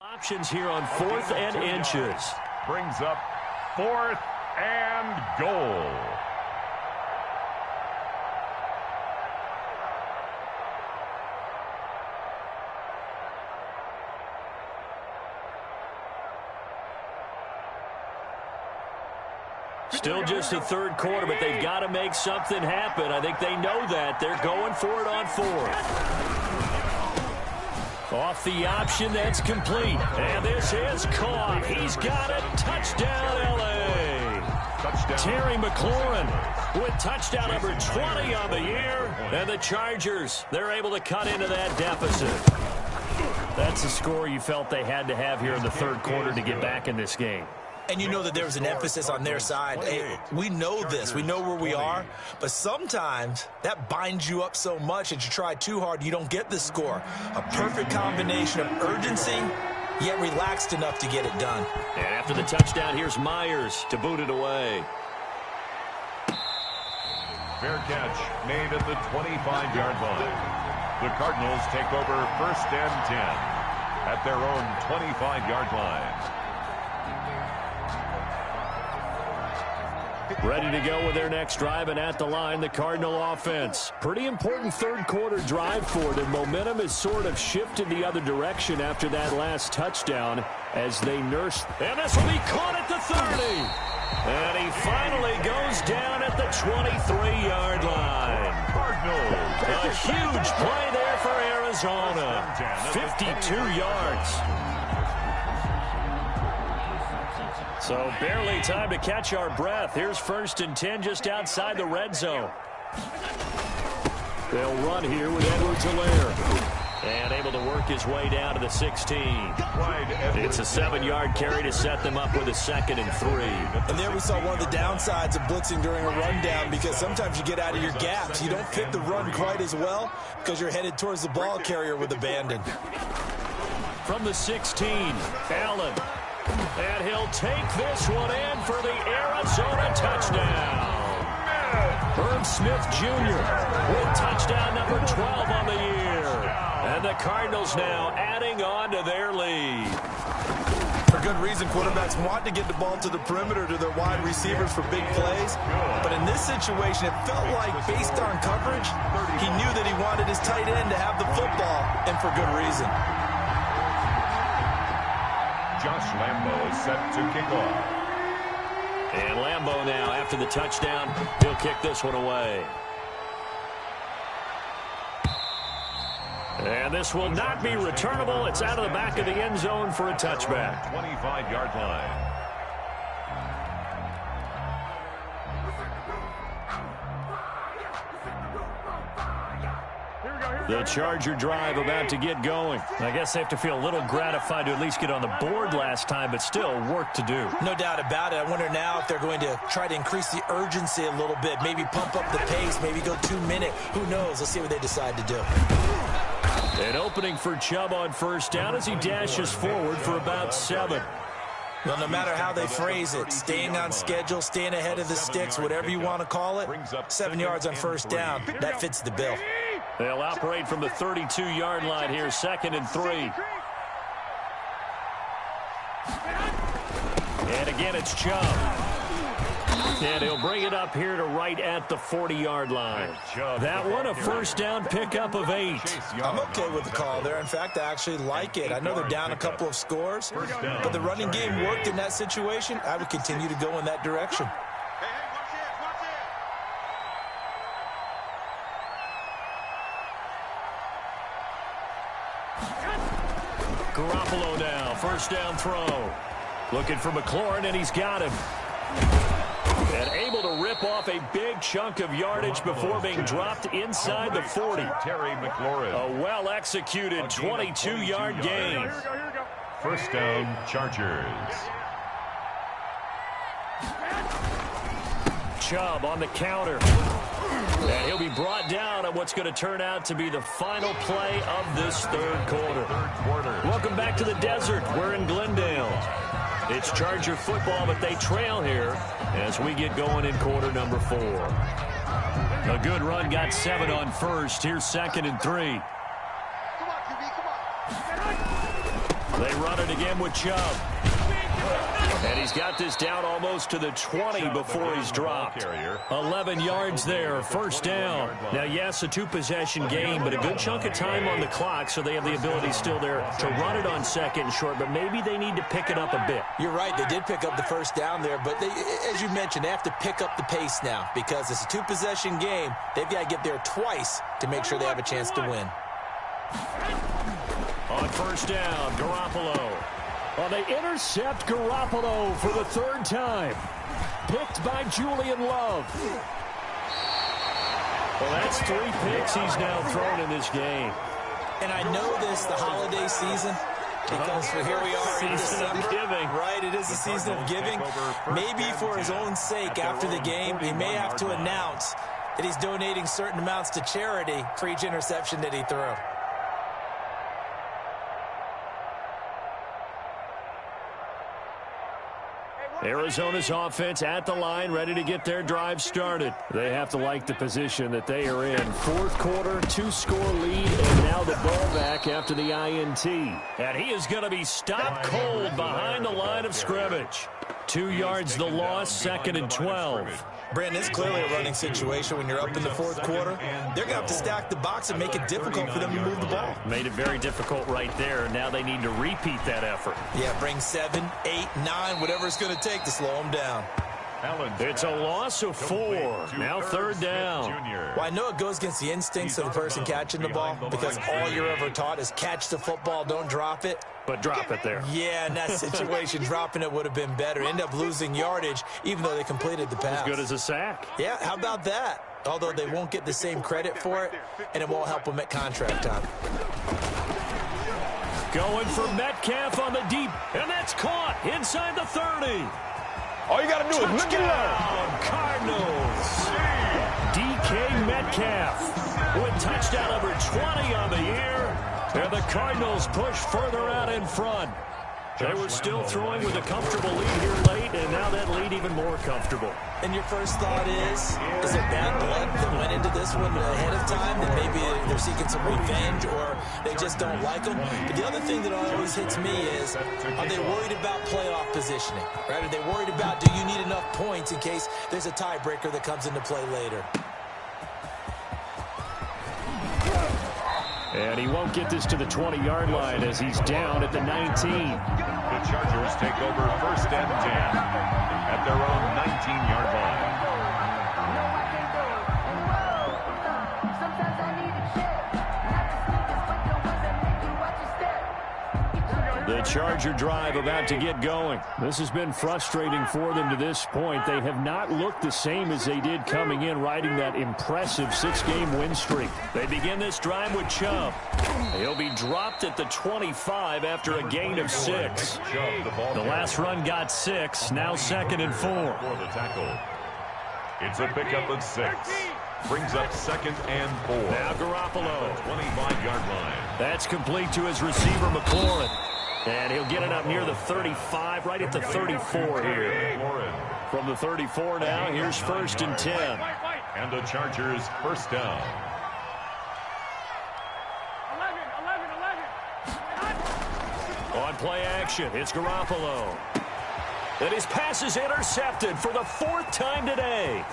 Options here on 4th and inches. Brings up 4th and goal. Still just the third quarter, but they've got to make something happen. I think they know that. They're going for it on 4th. Off the option, that's complete. And this is caught. He's got it. Touchdown, L.A. Touchdown. Terry McLaurin with touchdown number 20 on the year. And the Chargers, they're able to cut into that deficit. That's the score you felt they had to have here in the third quarter to get back in this game. And you know that there was an emphasis on their side. Hey, we know this. We know where we are. But sometimes that binds you up so much that you try too hard, you don't get the score. A perfect combination of urgency, yet relaxed enough to get it done. And after the touchdown, here's Myers to boot it away. Fair catch made at the 25-yard line. The Cardinals take over 1st and 10 at their own 25-yard line. Ready to go with their next drive, and at the line, the Cardinal offense. Pretty important third quarter drive for them. Momentum has sort of shifted the other direction after that last touchdown as they nurse. And this will be caught at the 30. And he finally goes down at the 23-yard line. A huge play there for Arizona. 52 yards. So barely time to catch our breath. Here's 1st and 10 just outside the red zone. They'll run here with Edwards-Helaire. And able to work his way down to the 16. It's a 7-yard carry to set them up with a 2nd and 3. And there we saw one of the downsides of blitzing during a rundown, because sometimes you get out of your gaps. You don't fit the run quite as well because you're headed towards the ball carrier with abandon. From the 16, Allen. And he'll take this one in for the Arizona touchdown. Herb Smith Jr. with touchdown number 12 on the year. And the Cardinals now adding on to their lead. For good reason, quarterbacks want to get the ball to the perimeter to their wide receivers for big plays. But in this situation, it felt like, based on coverage, he knew that he wanted his tight end to have the football, and for good reason. Josh Lambo is set to kick off. And Lambo now, after the touchdown, he'll kick this one away. And this will not be returnable. It's out of the back of the end zone for a touchback. 25-yard line. The Charger drive about to get going. I guess they have to feel a little gratified to at least get on the board last time, but still work to do. No doubt about it. I wonder now if they're going to try to increase the urgency a little bit, maybe pump up the pace, maybe go 2-minute. Who knows? Let's see what they decide to do. An opening for Chubb on 1st down as he dashes forward for about 7. Well, no matter how they phrase it, staying on schedule, staying ahead of the sticks, whatever you want to call it, 7 yards on 1st down, that fits the bill. They'll operate from the 32-yard line here, 2nd and 3. And again, it's Chubb. And he'll bring it up here to right at the 40-yard line. That one, a 1st down pickup of 8. I'm okay with the call there. In fact, I actually like it. I know they're down a couple of scores, but the running game worked in that situation. I would continue to go in that direction. Garoppolo now, 1st down throw. Looking for McLaurin, and he's got him. And able to rip off a big chunk of yardage before being dropped inside the 40. Terry McLaurin. A well-executed 22-yard gain. 1st down, Chargers. Chubb on the counter. And he'll be brought down on what's going to turn out to be the final play of this third quarter. Welcome back to the desert. We're in Glendale. It's Charger football, but they trail here as we get going in quarter number 4. A good run, got 7 on 1st. Here's 2nd and 3. They run it again with Chubb. And he's got this down almost to the 20 before he's dropped. 11 yards there, first down. Now, yes, a two-possession game, but a good chunk of time on the clock, so they have the ability still there to run it on second and short, but maybe they need to pick it up a bit. You're right, they did pick up the first down there, but they, as you mentioned, they have to pick up the pace now because it's a two-possession game. They've got to get there twice to make sure they have a chance to win. On first down, Garoppolo. Well, they intercept Garoppolo for the third time. Picked by Julian Love. Well, that's 3 picks he's now thrown in this game. And I know this, the holiday season, because for here we are in December. Season of giving. Right, it is the season of giving. Maybe for his own sake after the game, he may have to announce that he's donating certain amounts to charity for each interception that he threw. Arizona's offense at the line, ready to get their drive started. They have to like the position that they are in. Fourth quarter, 2-score lead, and now the ball back after the INT. And he is going to be stopped cold behind the line of scrimmage. 2 yards the loss, 2nd and 12. Brandon, it's clearly a running situation when you're up in the fourth quarter. They're going to have to stack the box and make it difficult for them to move the ball. Made it very difficult right there. Now they need to repeat that effort. Yeah, bring 7, 8, 9, whatever it's going to take to slow them down. It's a loss of 4. Now third down. Well, I know it goes against the instincts of the person catching the ball because all you're ever taught is catch the football, don't drop it. But drop it there. Yeah, in that situation, dropping it would have been better. End up losing yardage, even though they completed the pass. As good as a sack. Yeah, how about that? Although they won't get the same credit for it, and it won't help them at contract time. Going for Metcalf on the deep, and that's caught inside the 30. All you got to do is look at Cardinals. DK Metcalf with touchdown number 20 on the year. And the Cardinals push further out in front. They were still throwing with a comfortable lead here late, and now that lead even more comfortable. And your first thought is there bad blood that went into this one ahead of time, that maybe they're seeking some revenge or they just don't like them? But the other thing that always hits me is, are they worried about playoff positioning? Right? Are they worried about, do you need enough points in case there's a tiebreaker that comes into play later? And he won't get this to the 20-yard line as he's down at the 19. The Chargers take over 1st and 10 at their own 19-yard line. The Charger drive about to get going. This has been frustrating for them to this point. They have not looked the same as they did coming in, riding that impressive 6-game win streak. They begin this drive with Chubb. He'll be dropped at the 25 after a gain of 6. The last run got 6, now 2nd and 4. For the tackle. It's a pickup of 6. Brings up 2nd and 4. Now Garoppolo. 25-yard line. That's complete to his receiver, McLaurin. And he'll get it up near the 35, right at the 34 here. From the 34 now, here's 1st and 10. And the Chargers first down. On play action, it's Garoppolo. And his pass is intercepted for the 4th time today.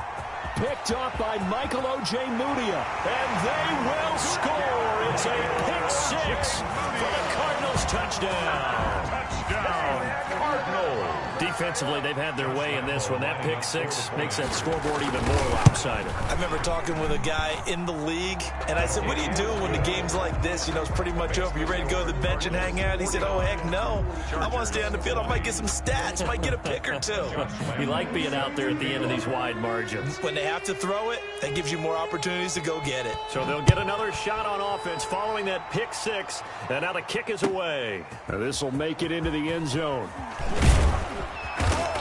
Picked up by Michael Ojemudia. And they will score. It's a pick 6 for the Cardinals touchdown. Touchdown, Cardinals. Defensively, they've had their way in this one. That pick 6 makes that scoreboard even more lopsided. I remember talking with a guy in the league, and I said, what do you do when the game's like this? You know, it's pretty much over. You ready to go to the bench and hang out? He said, oh, heck no. I want to stay on the field. I might get some stats. Might get a pick or 2. You like being out there at the end of these wide margins. When they have to throw it, that gives you more opportunities to go get it. So they'll get another shot on offense following that pick 6, and now the kick is away. This will make it into the end zone.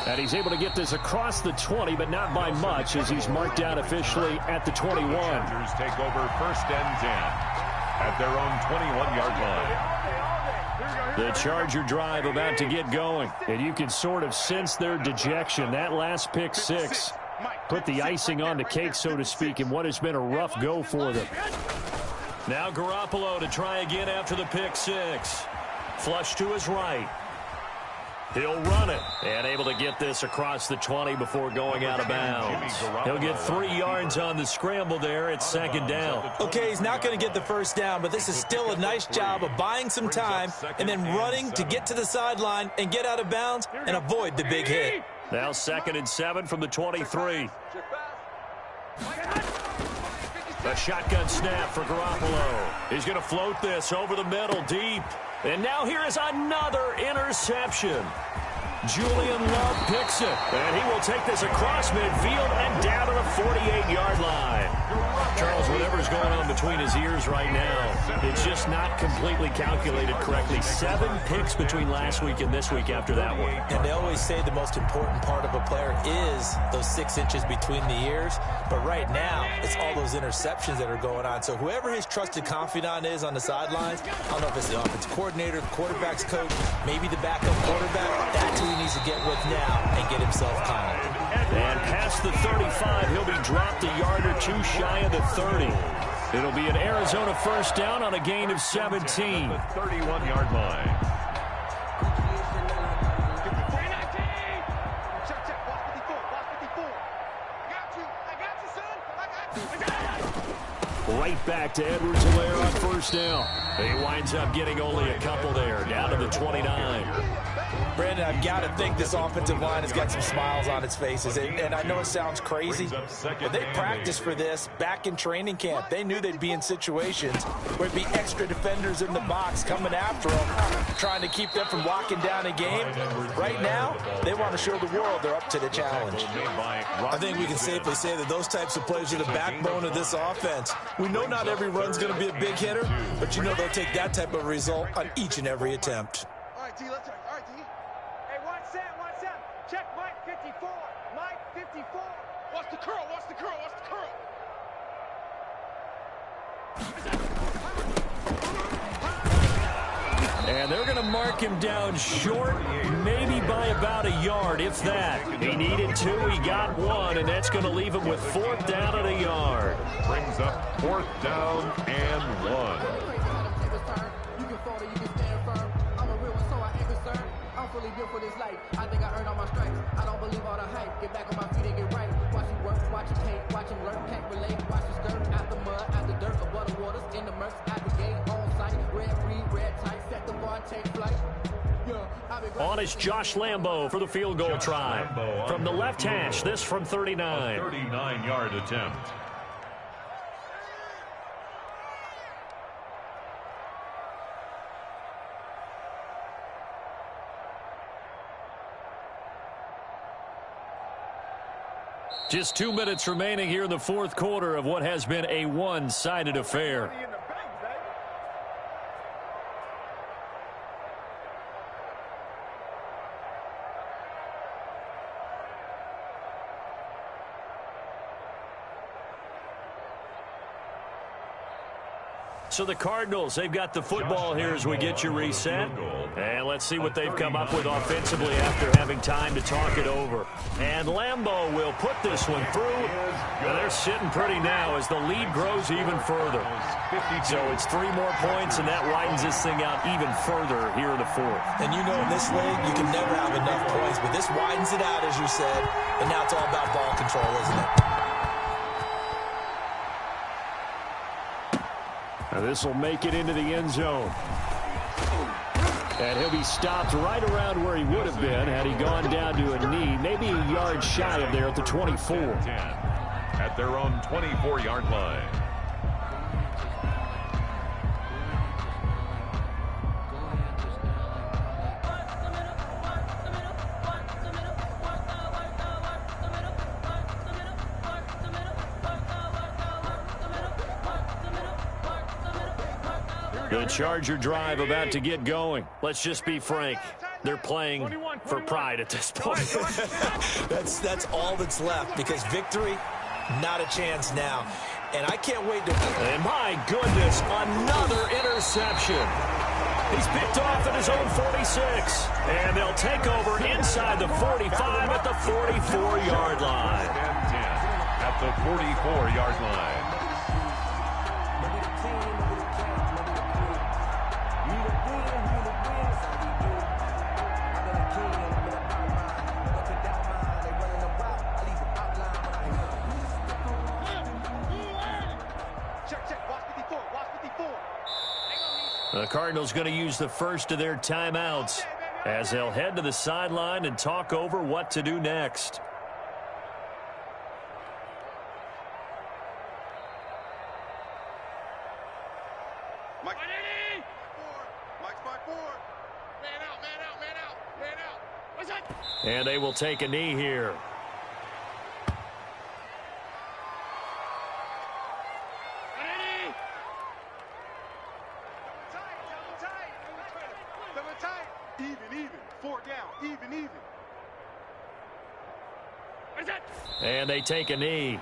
And he's able to get this across the 20, but not by much, as he's marked out officially at the 21. The Chargers take over 1st and 10 at their own 21-yard line. The Charger drive about to get going, and you can sort of sense their dejection. That last pick 6 put the icing on the cake, so to speak, in what has been a rough go for them. Now Garoppolo to try again after the pick 6. Flush to his right. He'll run it and able to get this across the 20 before going out of bounds. He'll get 3 yards on the scramble there. It's second down. Okay, he's not going to get the first down, but this is still a nice job of buying some time and then running to get to the sideline and get out of bounds and avoid the big hit. Now 2nd and 7 from the 23. A shotgun snap for Garoppolo. He's going to float this over the middle deep. And now here is another interception. Julian Love picks it. And he will take this across midfield and down to the 48-yard line. Charles, whatever's going on between his ears right now, it's just not completely calculated correctly. 7 picks between last week and this week after that one. And they always say the most important part of a player is those 6 inches between the ears. But right now, it's all those interceptions that are going on. So whoever his trusted confidant is on the sidelines, I don't know if it's the offensive coordinator, the quarterback's coach, maybe the backup quarterback, that's who he needs to get with now and get himself calm. And past the 35, he'll be dropped a yard or 2 shy of the 30. It'll be an Arizona first down on a gain of 17. The 31-yard line. Right back to Edwards-Helaire on first down. He winds up getting only a couple there, down to the 29. Brandon, I've got to think this offensive line has got some smiles on its faces. And I know it sounds crazy, but they practiced for this back in training camp. They knew they'd be in situations where it'd be extra defenders in the box coming after them, trying to keep them from locking down a game. Right now, they want to show the world they're up to the challenge. I think we can safely say that those types of plays are the backbone of this offense. We know not every run's going to be a big hitter, but you know they'll take that type of result on each and every attempt. All right, D, let's all right, D. Hey, one set. Check Mike 54. Mike 54. What's the curl? What's the curl? What's the curl? And they're going to mark him down short, maybe by about a yard, if that. He needed 2, he got 1, and that's going to leave him with 4th down and a yard. Brings up 4th down and 1. For this life, I think I earned all my stripes. I don't believe all the hype. Get back on my feet and get right. Watch him work, watch him take, watch him learn, can't relate. Watch him skirt out the mud, out the dirt, above the waters, in the murks, at the gate, on site. Red free, red tight, set the bar, take flight. On is Josh Lambo for the field goal try. From the left hash, this from 39. A 39-yard attempt. Just 2 minutes remaining here in the 4th quarter of what has been a one-sided affair. So the Cardinals, they've got the football here as we get you reset. And let's see what they've come up with offensively after having time to talk it over. And Lambo will put this one through. And they're sitting pretty now as the lead grows even further. So it's 3 more points, and that widens this thing out even further here in the 4th. And you know in this league, you can never have enough points, but this widens it out, as you said. And now it's all about ball control, isn't it? Now this will make it into the end zone. And he'll be stopped right around where he would have been had he gone down to a knee, maybe a yard shy of there at the 24. At their own 24-yard line. The Charger drive about to get going. Let's just be frank. They're playing for pride at this point. That's all that's left, because victory, not a chance now. And I can't wait to... And my goodness, another interception. He's picked off at his own 46. And they'll take over inside the 45 at the 44-yard line. At the 44-yard line. The Cardinals going to use the first of their timeouts as they'll head to the sideline and talk over what to do next. Mike, Mike's by 4. Man out, man out, man out, man out. What's that? And they will take a knee here. Even. 4 down. Even. What's that? And they take a knee.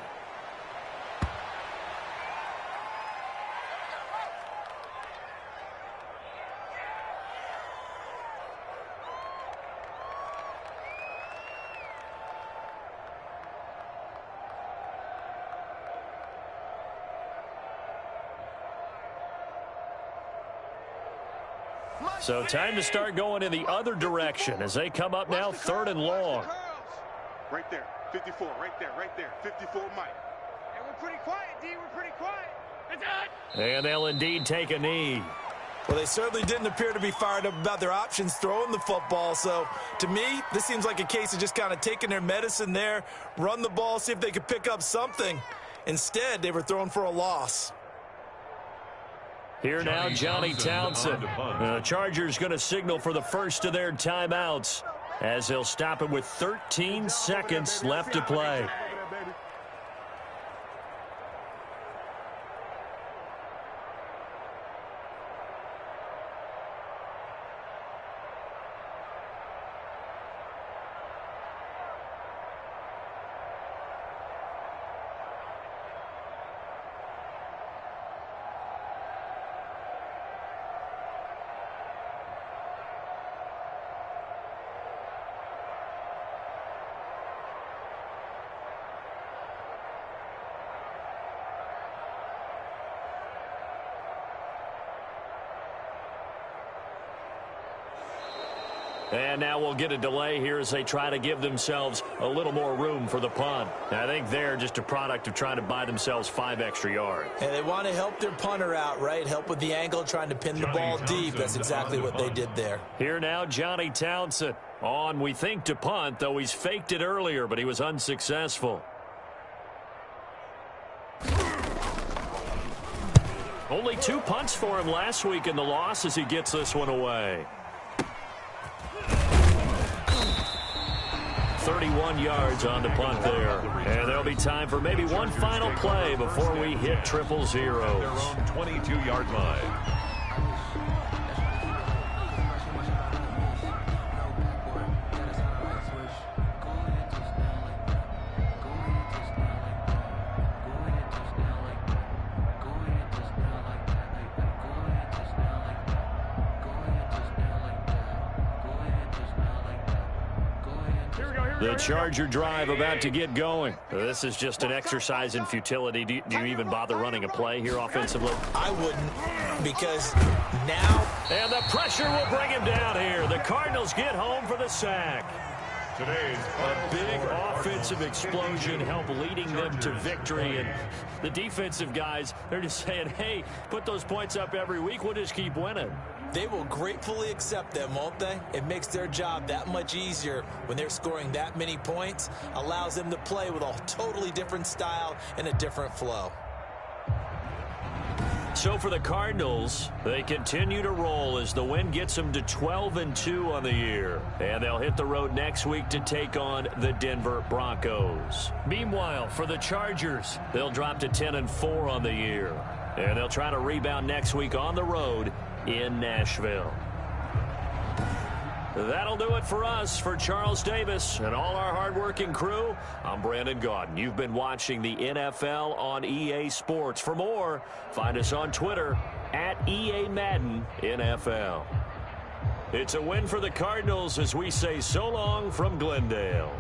So time to start going in the other direction as they come up now 3rd and long. Right there. 54. Right there. 54 Mike. And we're pretty quiet, D. We're pretty quiet. That's it. And they'll indeed take a knee. Well, they certainly didn't appear to be fired up about their options throwing the football. So, to me, this seems like a case of just kind of taking their medicine there, run the ball, see if they could pick up something. Instead, they were throwing for a loss. Here now, Johnny Townsend. The Chargers going to signal for the first of their timeouts as they'll stop it with 13 seconds left to play. And now we'll get a delay here as they try to give themselves a little more room for the punt. I think they're just a product of trying to buy themselves 5 extra yards. And they want to help their punter out, right? Help with the angle, trying to pin the ball deep. That's exactly what they did there. Here now, Johnny Townsend on, we think, to punt, though he's faked it earlier, but he was unsuccessful. Only 2 punts for him last week in the loss as he gets this one away. 31 yards on the punt there. And there'll be time for maybe one final play before we hit triple zeros. Their own 22-yard line. The Charger drive about to get going. This is just an exercise in futility. Do you even bother running a play here offensively? I wouldn't, because now... And the pressure will bring him down here. The Cardinals get home for the sack. Today's A big offensive explosion helped leading them to victory. And the defensive guys, they're just saying, hey, put those points up every week. We'll just keep winning. They will gratefully accept them, won't they? It makes their job that much easier when they're scoring that many points. Allows them to play with a totally different style and a different flow. So for the Cardinals, they continue to roll as the win gets them to 12-2 on the year. And they'll hit the road next week to take on the Denver Broncos. Meanwhile, for the Chargers, they'll drop to 10-4 on the year. And they'll try to rebound next week on the road in Nashville. That'll do it for us. For Charles Davis and all our hardworking crew, I'm Brandon Gaudin. You've been watching the NFL on EA Sports. For more, find us on Twitter at EA Madden NFL. It's a win for the Cardinals as we say so long from Glendale.